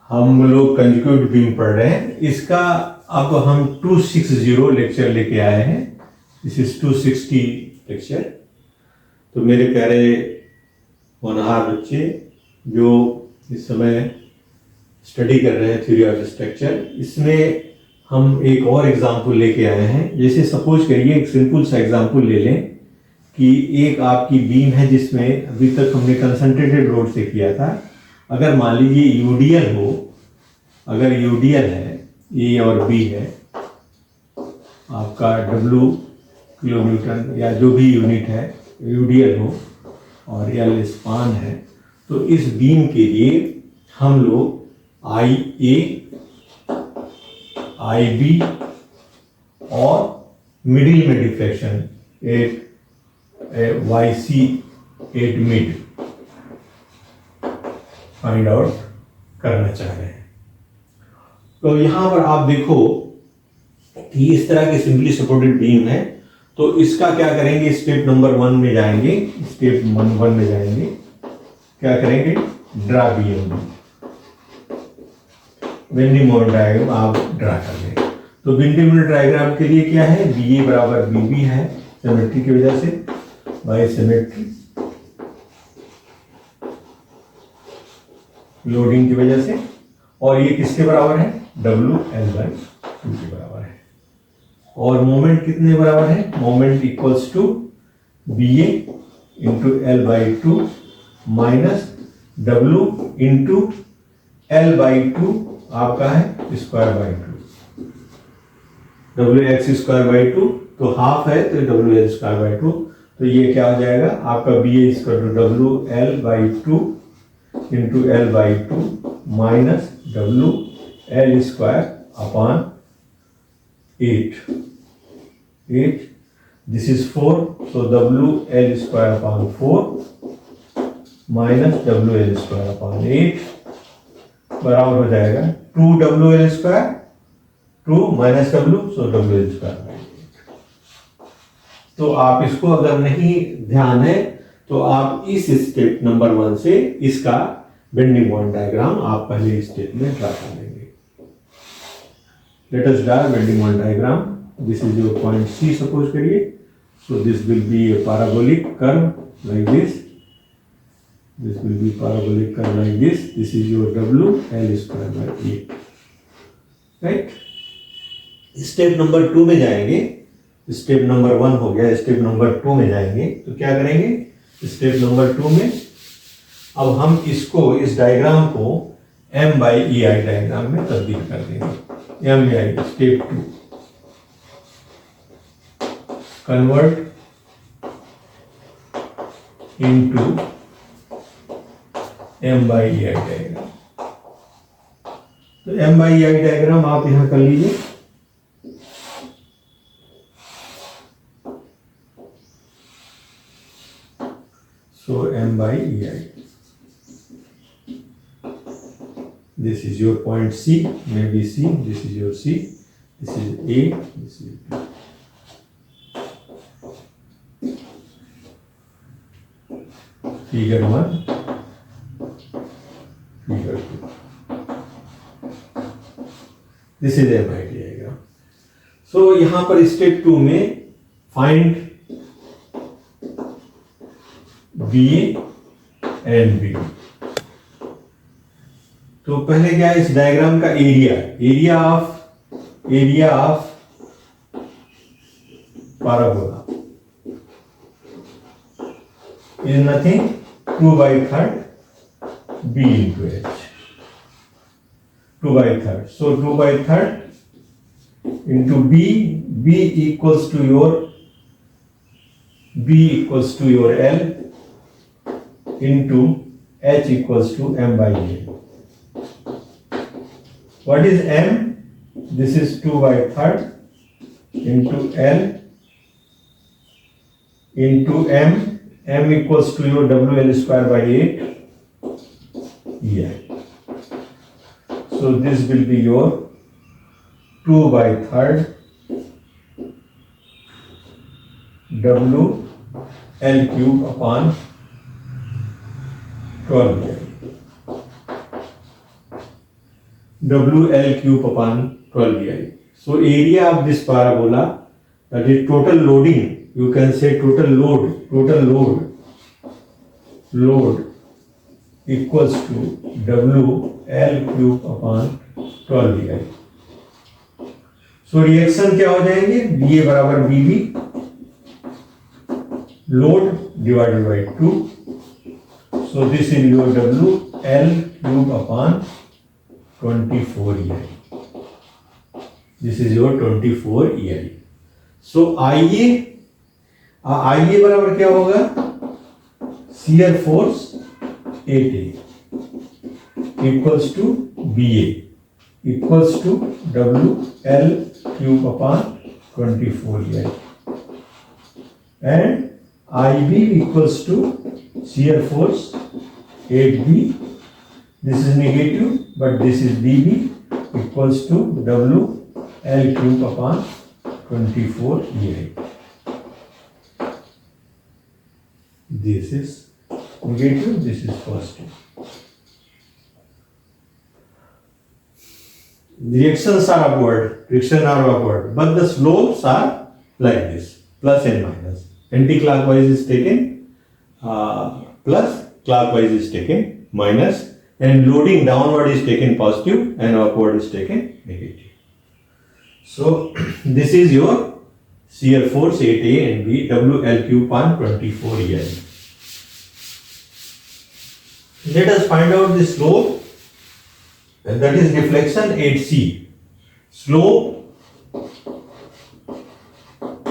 हम लोग conjugate beam पढ़ रहे हैं। इसका अब हम 260 लेक्चर लेके आए हैं। This is 260 lecture. तो मेरे प्यारे होनहार बच्चे जो इस समय स्टडी कर रहे हैं थ्योरी ऑफ स्ट्रक्चर, इसमें हम एक और एग्जाम्पल लेके आए हैं। जैसे सपोज करिए एक सिंपल सा एग्जाम्पल ले लें कि एक आपकी बीम है जिसमें अभी तक हमने कंसंट्रेटेड लोड से किया था। अगर मान लीजिए यूडीएल हो, अगर यूडीएल है, ए और बी है, आपका डब्ल्यू किलो न्यूटन या जो भी यूनिट है यूडीएल हो और एल स्पान है, तो इस बीम के लिए हम लोग आई ए, आई बी और मिडिल में deflection at Y C at mid find out करना चाह रहे हैं। तो यहां पर आप देखो कि इस तरह की सिंपली सपोर्टेड बीम है। तो इसका क्या करेंगे, स्टेप नंबर 1 में जाएंगे। स्टेप 1 में जाएंगे, क्या करेंगे, draw beam, bending moment diagram आप ड्रा कर लें। तो बेंडिंग मोमेंट डायग्राम के लिए क्या है, बी ए बराबर बी बी है, सिमेट्री की वजह से, बाय सिमेट्री, लोडिंग की वजह से, और ये किसके बराबर है, डब्ल्यू एल बाई 2 के बराबर है। और मोमेंट कितने बराबर है, moment equals to B A into L by 2 minus W into L by 2 आपका है square by 2, W X square by 2 तो हाफ है, तो डब्ल्यू एल स्क्वायर बाई 2। तो ये क्या हो जाएगा आपका B A square to W L by 2 into L by 2 minus W L square upon 8, this is 4, so W L square upon 4 minus W L square upon 8 बराबर हो जाएगा 2 W L square, 2 minus W, so W L square. तो आप इसको अगर नहीं ध्यान है तो आप इस स्टेप नंबर 1 से इसका बेंडिंग मोमेंट डायग्राम आप पहले स्टेप में ड्रा कर लेंगे। Let us draw bending moment diagram. This is your point C suppose करिए। So this will be a parabolic curve like this, this will be parabolic curve like this. This is your W L square by 8, right? Step number 2 में जाएंगे। Step number 1 हो गया, step number 2 में जाएंगे। तो क्या करेंगे, स्टेप नंबर 2 में अब हम इसको, इस डायग्राम को m by E I diagram में तब्दील कर देंगे। m by step 2 convert into m by E I diagram. तो m by E I diagram आप यहां कर लीजिए। सो m by E I, this is your point C, may be C, this is your C, this is A, this is B। Figure 1, figure 2, this is M I diagram. So यहां पर step 2 में find B and B. तो पहले क्या है, इस diagram का area of parabola is nothing 2/3 b into h, 2/3, so 2/3 into b equals to your L into h equals to m by a. What is m? This is 2/3 into L into m equals to your WL square by 8 EI. So this will be your 2/3 W L cube upon 12 EI. WL³ upon 12EI. So area of this parabola, that is total loading, you can say total load equals to WL³ upon 12EI. So reaction क्या हो जाएंगे, BA बराबर BB load divided by 2. So this is your WL³ upon 24EI. This is your 24EI. So IA बराबर क्या होगा, shear force 8A equals to BA equals to WL³ upon 24EI, and IB equals to shear force 8B. This is negative, but this is BB equals to WL³ upon 24EI. This is negative, this is positive. Reactions are upward, but the slopes are like this, plus and minus. Anti-clockwise is taken plus, clockwise is taken minus, and loading downward is taken positive and upward is taken negative. So this is your shear force 8A and B, WL³ upon 24EI. Let us find out the slope, and that is deflection 8C. Slope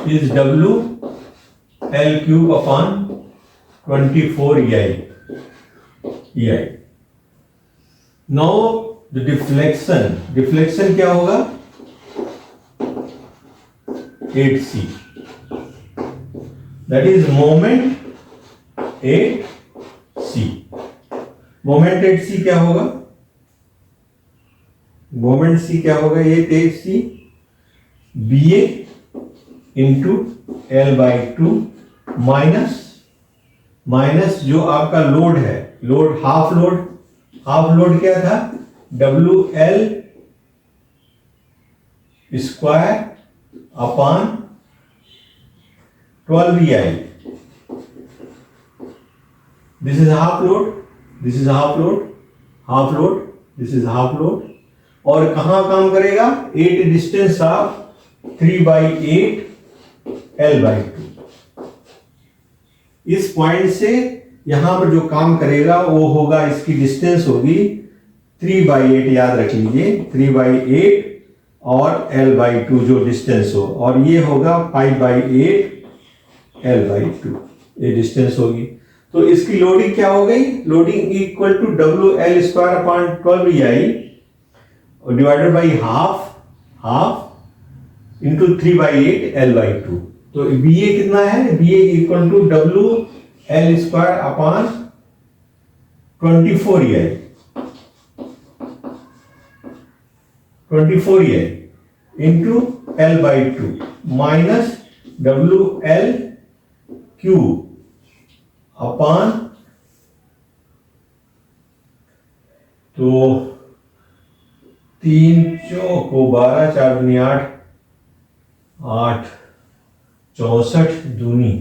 is WL³ upon 24EI. Now the deflection क्या होगा, 8C. That is moment 8C. Moment 8C क्या होगा, moment C क्या होगा, 8C BA into L/2 minus जो आपका load है, load half load क्या था, WL² upon 12EI. This is half load, this is half load, this is half load. और कहां काम करेगा, 8 डिस्टेंस ऑफ 3/8 L/2. इस पॉइंट से यहां पर जो काम करेगा वो होगा, इसकी डिस्टेंस होगी 3/8, याद रख लीजिए 3/8 और L/2 जो डिस्टेंस हो, और ये होगा 5/8 L/2, ये डिस्टेंस होगी. तो इसकी लोडिंग क्या हो गई, loading equal to WL² upon 12EI divided by half into 3/8 L/2. तो BA कितना है, BA equal to WL² upon 24EI into L/2 minus WL³ upon, तो 3 चौको 12, 4 दूनी 8, 8 64 दूनी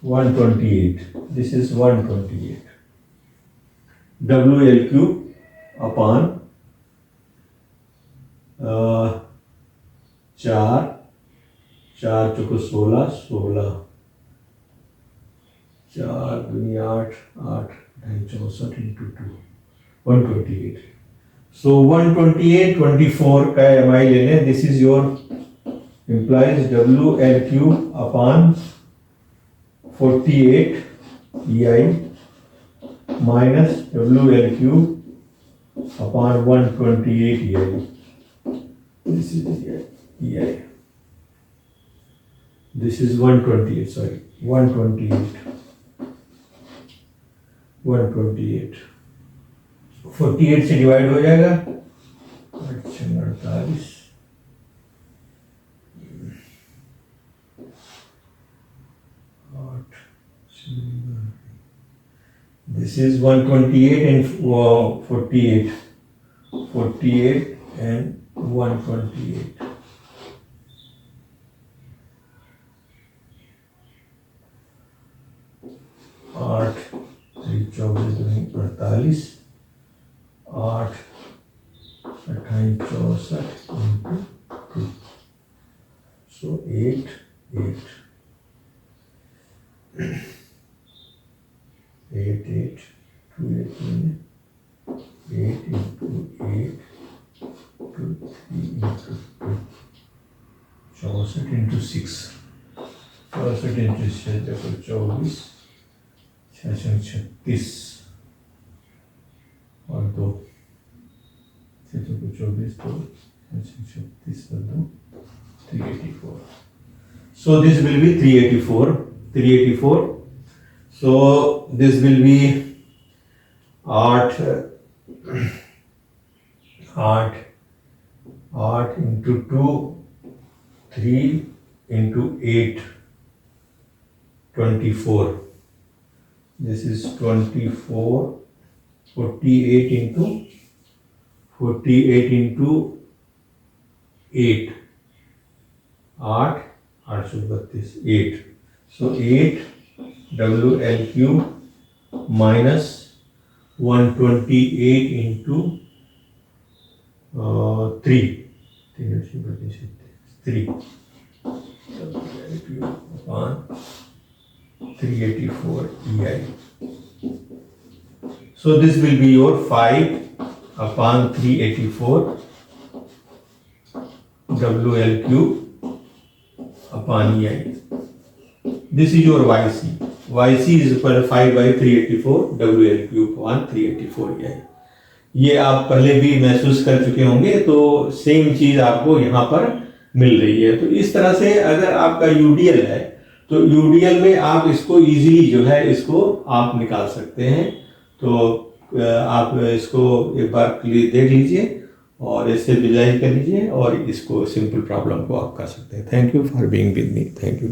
128. This is 128 WL³ अपॉन 4 चौको 16, 4 दूनी 8, 8 64 इंटू 2, 128. So 128, 24 का MI लेने, this is your implies WL³ upon 48EI minus WL³ upon 128EI. This is EI. This is 128, sorry, 128. 48 से divide हो जाएगा, 48, 8, This is 128 and 48. 48 and 128. आठ 24 दूनी 48, 8 28 64 into 2. So 8 8 8 8 2 8 8 into 8 to 3 into 2. 64 into 6. 64 into 6 देखो 24 36 और 2 24 तो 36 और 2 384. So this will be 384. So this will be 8 into 2 3 into 8 24. This is 24. 48 into 8 8 832 8. So 8 WLQ minus 128 into 3 WLQ upon 384 EI. So this will be your 5 upon 384 WLQ upon EI. This is your YC. YC is equal to 5 by 384 WLQ upon 384 EI. ये आप पहले भी महसूस कर चुके होंगे, तो same चीज आपको यहाँ पर मिल रही है. तो इस तरह से अगर आपका यूडीएल है तो यूडीएल में आप इसको इजीली जो है इसको आप निकाल सकते हैं. तो आप इसको एक बार क्लियर देख लीजिए और इससे विजुअलाइज कर लीजिए और इसको सिंपल प्रॉब्लम को आप कर सकते हैं. Thank you for being with me. Thank you.